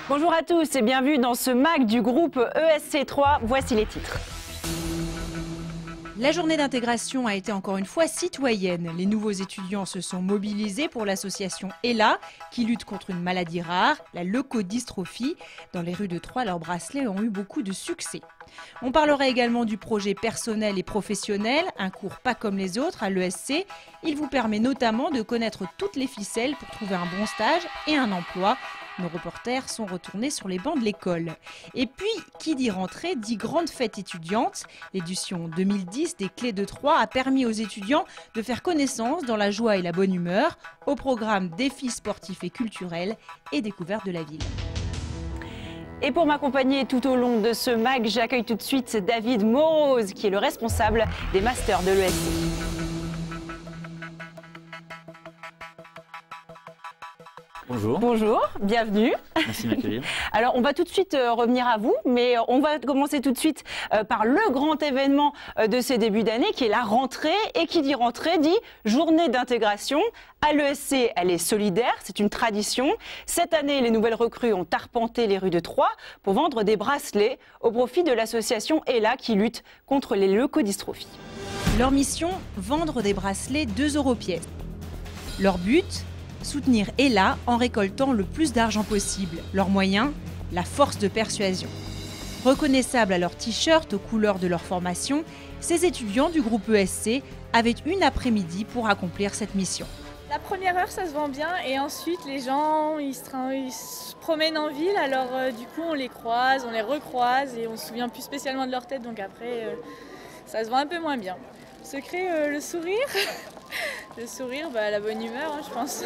Bonjour à tous et bienvenue dans ce MAG du groupe ESC3. Voici les titres. La journée d'intégration a été encore une fois citoyenne. Les nouveaux étudiants se sont mobilisés pour l'association ELA, qui lutte contre une maladie rare, la leucodystrophie. Dans les rues de Troyes, leurs bracelets ont eu beaucoup de succès. On parlera également du projet personnel et professionnel, un cours pas comme les autres à l'ESC. Il vous permet notamment de connaître toutes les ficelles pour trouver un bon stage et un emploi. Nos reporters sont retournés sur les bancs de l'école. Et puis, qui dit rentrée, dit grande fête étudiante. L'édition 2010 des Clés de Troyes a permis aux étudiants de faire connaissance dans la joie et la bonne humeur, au programme défis sportifs et culturels et découvertes de la ville. Et pour m'accompagner tout au long de ce MAG, j'accueille tout de suite David Morose, qui est le responsable des masters de l'ESC. Bonjour. Bonjour, bienvenue. Merci de m'accueillir. Alors, on va tout de suite revenir à vous, mais on va commencer tout de suite par le grand événement de ces débuts d'année, qui est la rentrée. Et qui dit rentrée dit journée d'intégration. À l'ESC, elle est solidaire, c'est une tradition. Cette année, les nouvelles recrues ont arpenté les rues de Troyes pour vendre des bracelets au profit de l'association ELA qui lutte contre les leucodystrophies. Leur mission, vendre des bracelets 2 € pièce. Leur but, soutenir ELA en récoltant le plus d'argent possible. Leurs moyens, la force de persuasion. Reconnaissables à leur t-shirt aux couleurs de leur formation, ces étudiants du groupe ESC avaient une après-midi pour accomplir cette mission. La première heure, ça se vend bien et ensuite les gens ils se promènent en ville, alors du coup on les croise, on les recroise et on se souvient plus spécialement de leur tête, donc après ça se vend un peu moins bien. Secret, le sourire. Le sourire, la bonne humeur, hein, je pense.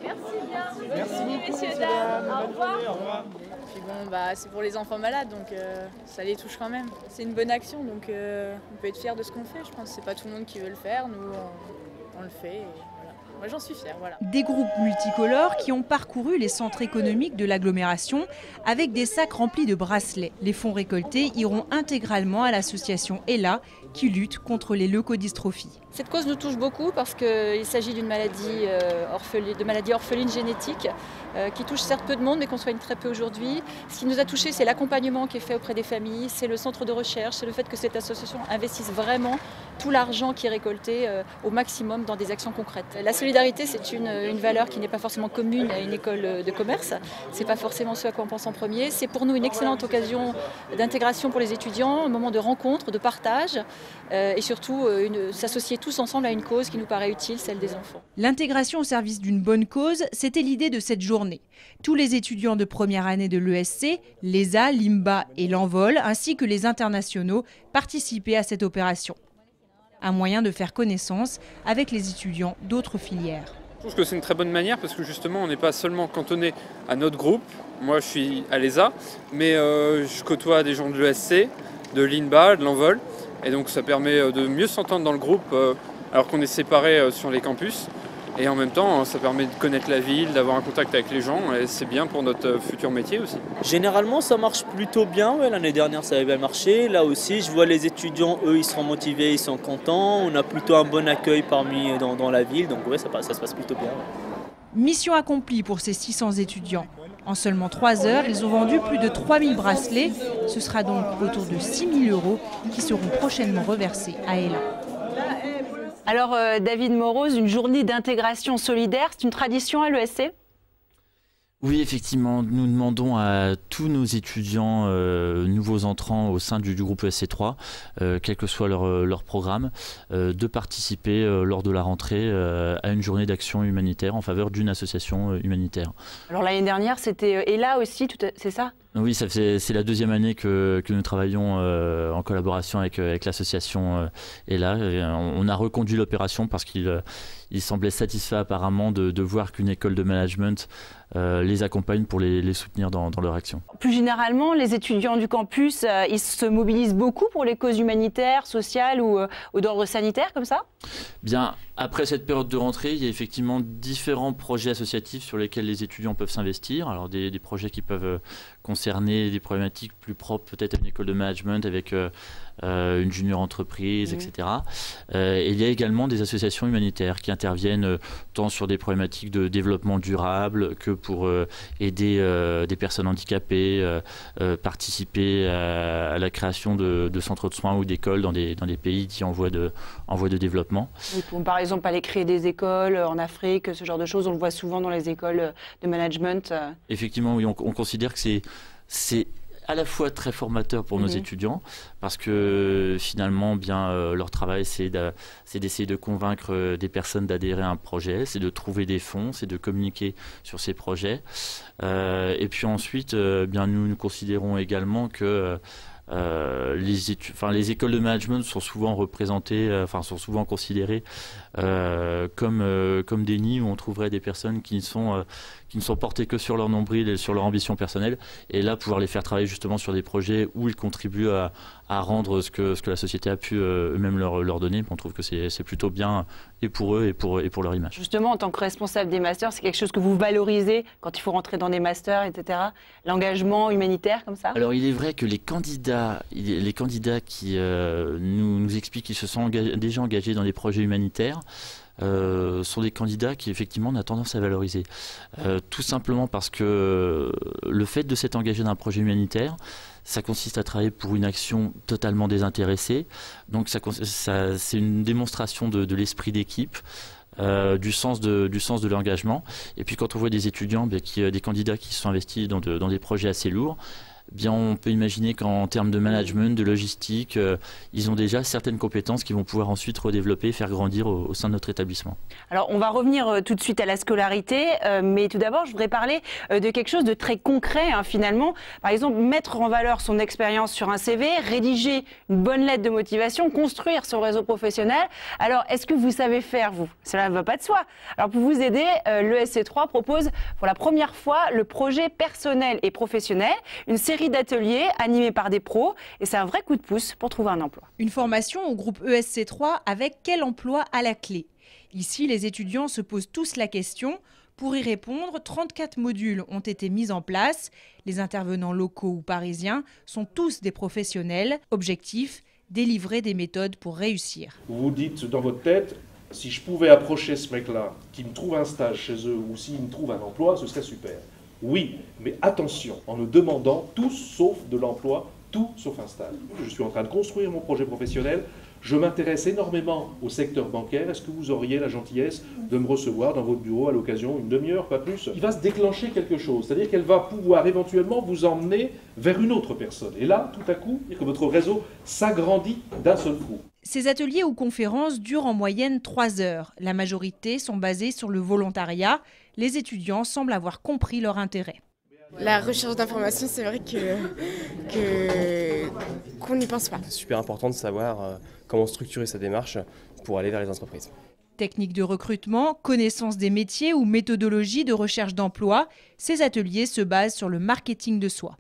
Merci bien. Merci messieurs, dames. Au revoir. Puis bon, c'est pour les enfants malades, donc ça les touche quand même. C'est une bonne action, donc on peut être fier de ce qu'on fait, je pense. C'est pas tout le monde qui veut le faire, nous on le fait. Et voilà. Moi j'en suis fière, voilà. Des groupes multicolores qui ont parcouru les centres économiques de l'agglomération avec des sacs remplis de bracelets. Les fonds récoltés iront intégralement à l'association ELA qui lutte contre les leucodystrophies. Cette cause nous touche beaucoup parce qu'il s'agit d'une maladie orpheline génétique qui touche certes peu de monde mais qu'on soigne très peu aujourd'hui. Ce qui nous a touché, c'est l'accompagnement qui est fait auprès des familles, c'est le centre de recherche, c'est le fait que cette association investisse vraiment tout l'argent qui est récolté au maximum dans des actions concrètes. La solidarité, c'est une valeur qui n'est pas forcément commune à une école de commerce, c'est pas forcément ce à quoi on pense en premier. C'est pour nous une excellente occasion d'intégration pour les étudiants, un moment de rencontre, de partage et surtout s'associer tous ensemble à une cause qui nous paraît utile, celle des enfants. L'intégration au service d'une bonne cause, c'était l'idée de cette journée. Tous les étudiants de première année de l'ESC, l'ESA, l'IMBA et l'Envol, ainsi que les internationaux, participaient à cette opération. Un moyen de faire connaissance avec les étudiants d'autres filières. Je trouve que c'est une très bonne manière parce que justement on n'est pas seulement cantonné à notre groupe. Moi je suis à l'ESA, mais je côtoie des gens de l'ESC, de l'INBA, de l'Envol. Et donc ça permet de mieux s'entendre dans le groupe alors qu'on est séparés sur les campus. Et en même temps, ça permet de connaître la ville, d'avoir un contact avec les gens. Et c'est bien pour notre futur métier aussi. Généralement, ça marche plutôt bien. Ouais, l'année dernière, ça avait bien marché. Là aussi, je vois les étudiants, eux, ils sont motivés, ils sont contents. On a plutôt un bon accueil dans la ville. Donc ouais, ça se passe plutôt bien. Ouais. Mission accomplie pour ces 600 étudiants. En seulement 3 heures, ils ont vendu plus de 3000 bracelets. Ce sera donc autour de 6 000 € qui seront prochainement reversés à ELA. Alors, David Morose, une journée d'intégration solidaire, c'est une tradition à l'ESC ? Oui, effectivement, nous demandons à tous nos étudiants nouveaux entrants au sein du groupe ESC3, quel que soit leur programme, de participer lors de la rentrée à une journée d'action humanitaire en faveur d'une association humanitaire. Alors l'année dernière, c'était ELA aussi, c'est ça ? Oui, c'est la deuxième année que nous travaillons en collaboration avec l'association ELA. On a reconduit l'opération parce qu'il semblait satisfait apparemment de voir qu'une école de management les accompagne pour les soutenir dans leur action. Plus généralement, les étudiants du campus, ils se mobilisent beaucoup pour les causes humanitaires, sociales ou d'ordre sanitaire comme ça ? Bien, après cette période de rentrée, il y a effectivement différents projets associatifs sur lesquels les étudiants peuvent s'investir. Alors des projets qui peuvent concerner des problématiques plus propres peut-être à une école de management avec une junior entreprise, etc. Et il y a également des associations humanitaires qui interviennent tant sur des problématiques de développement durable que pour aider des personnes handicapées, participer à la création de centres de soins ou d'écoles dans des pays qui en voie de développement. Oui, par exemple, aller créer des écoles en Afrique, ce genre de choses, on le voit souvent dans les écoles de management. Effectivement, oui, on considère que c'est à la fois très formateur pour nos étudiants, parce que finalement, leur travail, c'est d'essayer de convaincre des personnes d'adhérer à un projet, c'est de trouver des fonds, c'est de communiquer sur ces projets. Et puis ensuite, nous considérons également que les écoles de management sont souvent représentées, sont souvent considérées comme des nids où on trouverait des personnes qui ne sont portées que sur leur nombril et sur leur ambition personnelle. Et là, pouvoir les faire travailler justement sur des projets où ils contribuent à rendre ce que la société a pu eux-mêmes leur donner. On trouve que c'est plutôt bien et pour eux et pour leur image. Justement, en tant que responsable des masters, c'est quelque chose que vous valorisez quand il faut rentrer dans des masters, etc. L'engagement humanitaire comme ça? Alors, il est vrai que les candidats qui nous expliquent qu'ils se sont déjà engagés dans des projets humanitaires sont des candidats qui effectivement on a tendance à valoriser. Tout simplement parce que le fait de s'être engagé dans un projet humanitaire, ça consiste à travailler pour une action totalement désintéressée. Donc c'est une démonstration de l'esprit d'équipe. Du sens de l'engagement. Et puis quand on voit des étudiants, des candidats qui se sont investis dans des projets assez lourds, on peut imaginer qu'en termes de management, de logistique, ils ont déjà certaines compétences qu'ils vont pouvoir ensuite redévelopper et faire grandir au sein de notre établissement. Alors, on va revenir tout de suite à la scolarité, mais tout d'abord, je voudrais parler de quelque chose de très concret, finalement. Par exemple, mettre en valeur son expérience sur un CV, rédiger une bonne lettre de motivation, construire son réseau professionnel. Alors, est-ce que vous savez faire, vous? Cela ne va pas de soi. Alors, pour vous aider, l'ESC3 propose pour la première fois le projet personnel et professionnel, une série d'ateliers animés par des pros, et c'est un vrai coup de pouce pour trouver un emploi. Une formation au groupe ESC3 avec quel emploi à la clé? Ici, les étudiants se posent tous la question. Pour y répondre, 34 modules ont été mis en place. Les intervenants locaux ou parisiens sont tous des professionnels. Objectif, délivrer des méthodes pour réussir. Vous vous dites dans votre tête, si je pouvais approcher ce mec-là, qui me trouve un stage chez eux, ou s'il me trouve un emploi, ce serait super. Oui, mais attention, en nous demandant tout sauf de l'emploi, tout sauf un stage. Je suis en train de construire mon projet professionnel. Je m'intéresse énormément au secteur bancaire. Est-ce que vous auriez la gentillesse de me recevoir dans votre bureau à l'occasion, une demi-heure, pas plus? Il va se déclencher quelque chose, c'est-à-dire qu'elle va pouvoir éventuellement vous emmener vers une autre personne. Et là, tout à coup, que votre réseau s'agrandit d'un seul coup. Ces ateliers ou conférences durent en moyenne 3 heures. La majorité sont basés sur le volontariat. Les étudiants semblent avoir compris leur intérêt. La recherche d'informations, c'est vrai qu'on n'y pense pas. C'est super important de savoir comment structurer sa démarche pour aller vers les entreprises. Techniques de recrutement, connaissance des métiers ou méthodologie de recherche d'emploi, ces ateliers se basent sur le marketing de soi.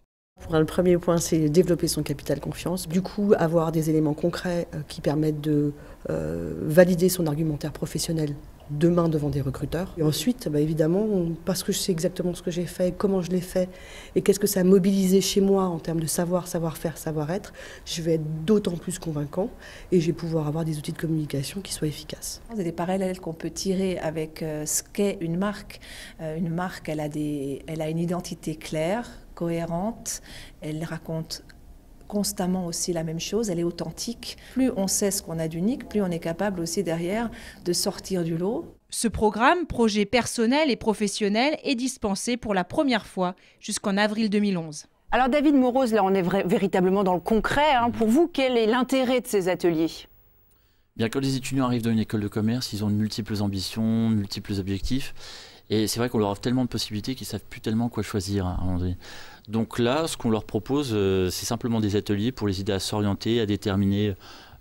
Le premier point, c'est développer son capital confiance. Du coup, avoir des éléments concrets qui permettent de valider son argumentaire professionnel demain devant des recruteurs. Et ensuite, évidemment, parce que je sais exactement ce que j'ai fait, comment je l'ai fait, et qu'est-ce que ça a mobilisé chez moi en termes de savoir, savoir-faire, savoir-être, je vais être d'autant plus convaincant et je vais pouvoir avoir des outils de communication qui soient efficaces. Il y a des parallèles qu'on peut tirer avec ce qu'est une marque. Une marque, elle a une identité claire, cohérente, elle raconte constamment aussi la même chose, elle est authentique. Plus on sait ce qu'on a d'unique, plus on est capable aussi derrière de sortir du lot. Ce programme, projet personnel et professionnel, est dispensé pour la première fois jusqu'en avril 2011. Alors David Morose, là on est véritablement dans le concret. Pour vous, quel est l'intérêt de ces ateliers? Bien, quand les étudiants arrivent dans une école de commerce, ils ont de multiples ambitions, de multiples objectifs. Et c'est vrai qu'on leur offre tellement de possibilités qu'ils ne savent plus tellement quoi choisir à un moment donné. Donc là, ce qu'on leur propose, c'est simplement des ateliers pour les aider à s'orienter, à déterminer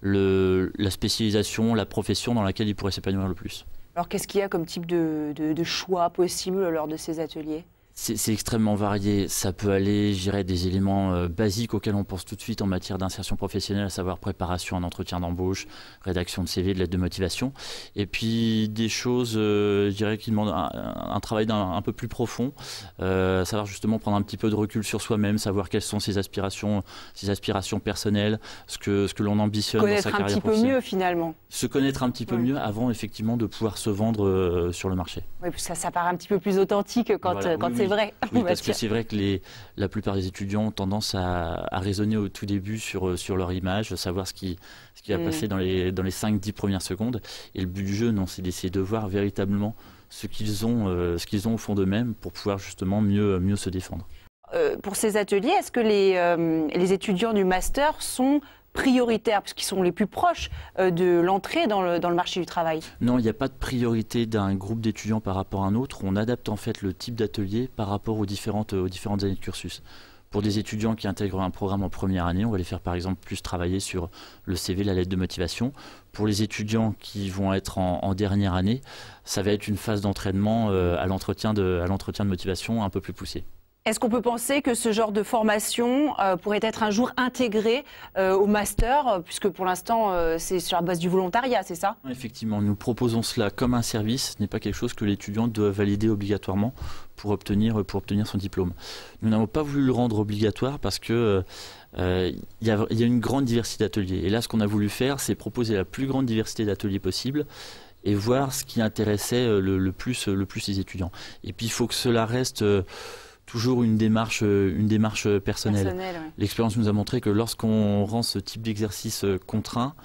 la spécialisation, la profession dans laquelle ils pourraient s'épanouir le plus. Alors qu'est-ce qu'il y a comme type de choix possible lors de ces ateliers? C'est extrêmement varié. Ça peut aller, je dirais, des éléments basiques auxquels on pense tout de suite en matière d'insertion professionnelle, à savoir préparation à un entretien d'embauche, rédaction de CV, de lettre de motivation. Et puis des choses, je dirais, qui demandent un travail un peu plus profond, savoir justement prendre un petit peu de recul sur soi-même, savoir quelles sont ses aspirations personnelles, ce que l'on ambitionne dans sa carrière professionnelle. Connaître un petit peu mieux finalement. Se connaître un petit peu mieux avant effectivement de pouvoir se vendre sur le marché. Oui, ça paraît un petit peu plus authentique quand c'est vrai. Oui, parce que c'est vrai que la plupart des étudiants ont tendance à raisonner au tout début sur leur image, savoir ce qui va passer dans les 5-10 premières secondes. Et le but du jeu, non, c'est d'essayer de voir véritablement ce qu'ils ont au fond d'eux-mêmes pour pouvoir justement mieux se défendre. Pour ces ateliers, est-ce que les étudiants du master sont prioritaires, puisqu'ils sont les plus proches de l'entrée dans le marché du travail? Non, il n'y a pas de priorité d'un groupe d'étudiants par rapport à un autre. On adapte en fait le type d'atelier par rapport aux différentes années de cursus. Pour des étudiants qui intègrent un programme en première année, on va les faire par exemple plus travailler sur le CV, la lettre de motivation. Pour les étudiants qui vont être en dernière année, ça va être une phase d'entraînement à l'entretien de motivation un peu plus poussée. Est-ce qu'on peut penser que ce genre de formation pourrait être un jour intégré au master, puisque pour l'instant c'est sur la base du volontariat, c'est ça? Effectivement, nous proposons cela comme un service, ce n'est pas quelque chose que l'étudiant doit valider obligatoirement pour obtenir son diplôme. Nous n'avons pas voulu le rendre obligatoire parce que y a une grande diversité d'ateliers. Et là, ce qu'on a voulu faire, c'est proposer la plus grande diversité d'ateliers possible et voir ce qui intéressait le plus les étudiants. Et puis, il faut que cela reste toujours une démarche personnelle. Ouais. L'expérience nous a montré que lorsqu'on rend ce type d'exercice contraint,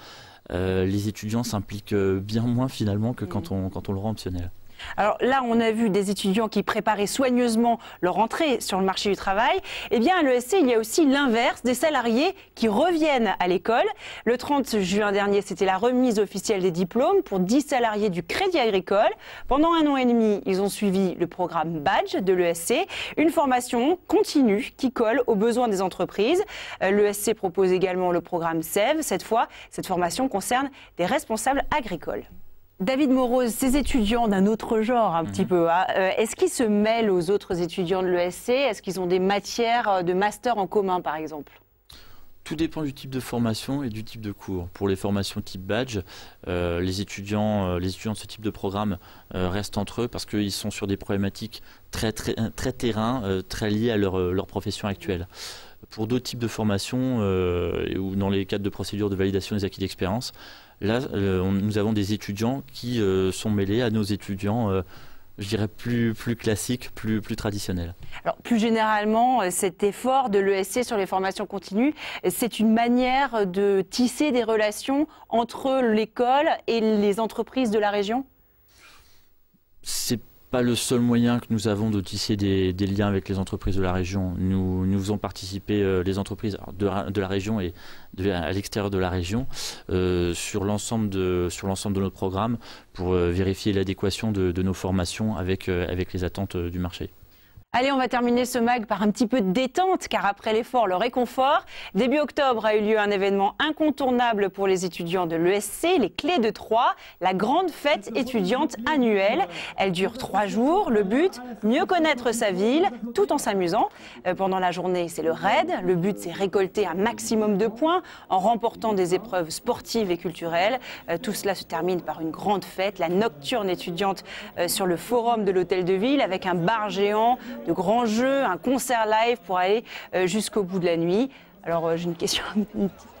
les étudiants s'impliquent bien moins finalement que quand on le rend optionnel. Alors là, on a vu des étudiants qui préparaient soigneusement leur entrée sur le marché du travail. Eh bien, à l'ESC, il y a aussi l'inverse, des salariés qui reviennent à l'école. Le 30 juin dernier, c'était la remise officielle des diplômes pour 10 salariés du Crédit Agricole. Pendant 1 an et demi, ils ont suivi le programme Badge de l'ESC, une formation continue qui colle aux besoins des entreprises. L'ESC propose également le programme SEV. Cette fois, cette formation concerne des responsables agricoles. David Moroz, ces étudiants d'un autre genre un petit peu, est-ce qu'ils se mêlent aux autres étudiants de l'ESC? Est-ce qu'ils ont des matières de master en commun par exemple? Tout dépend du type de formation et du type de cours. Pour les formations type badge, les étudiants de ce type de programme restent entre eux parce qu'ils sont sur des problématiques très terrain, très liées à leur profession actuelle. Pour d'autres types de formations ou dans les cadres de procédures de validation des acquis d'expérience, là, nous avons des étudiants qui sont mêlés à nos étudiants, je dirais, plus classiques, plus traditionnels. Alors, plus généralement, cet effort de l'ESC sur les formations continues, c'est une manière de tisser des relations entre l'école et les entreprises de la région? C'est pas le seul moyen que nous avons de tisser des liens avec les entreprises de la région. Nous faisons participer les entreprises de la région et à l'extérieur de la région sur l'ensemble de notre programme pour vérifier l'adéquation de nos formations avec les attentes du marché. Allez, on va terminer ce mag par un petit peu de détente, car après l'effort, le réconfort. Début octobre a eu lieu un événement incontournable pour les étudiants de l'ESC, les Clés de Troyes, la grande fête étudiante annuelle. Elle dure 3 jours. Le but, mieux connaître sa ville, tout en s'amusant. Pendant la journée, c'est le raid. Le but, c'est récolter un maximum de points en remportant des épreuves sportives et culturelles. Tout cela se termine par une grande fête, la nocturne étudiante sur le forum de l'hôtel de ville, avec un bar géant, de grands jeux, un concert live pour aller jusqu'au bout de la nuit. Alors j'ai une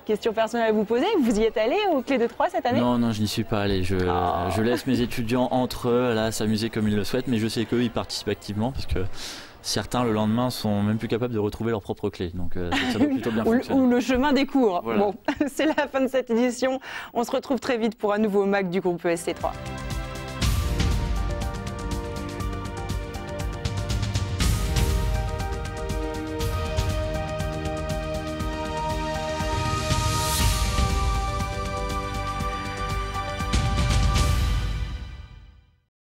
question personnelle à vous poser. Vous y êtes allé aux Clés de Troyes cette année? Non, je n'y suis pas allé. Je laisse mes étudiants entre eux là s'amuser comme ils le souhaitent, mais je sais qu'eux ils participent activement parce que certains le lendemain sont même plus capables de retrouver leurs propres clés. Donc ça doit plutôt bien fonctionner. Ou le chemin des cours. Voilà. Bon, c'est la fin de cette édition. On se retrouve très vite pour un nouveau mag du groupe ESC3.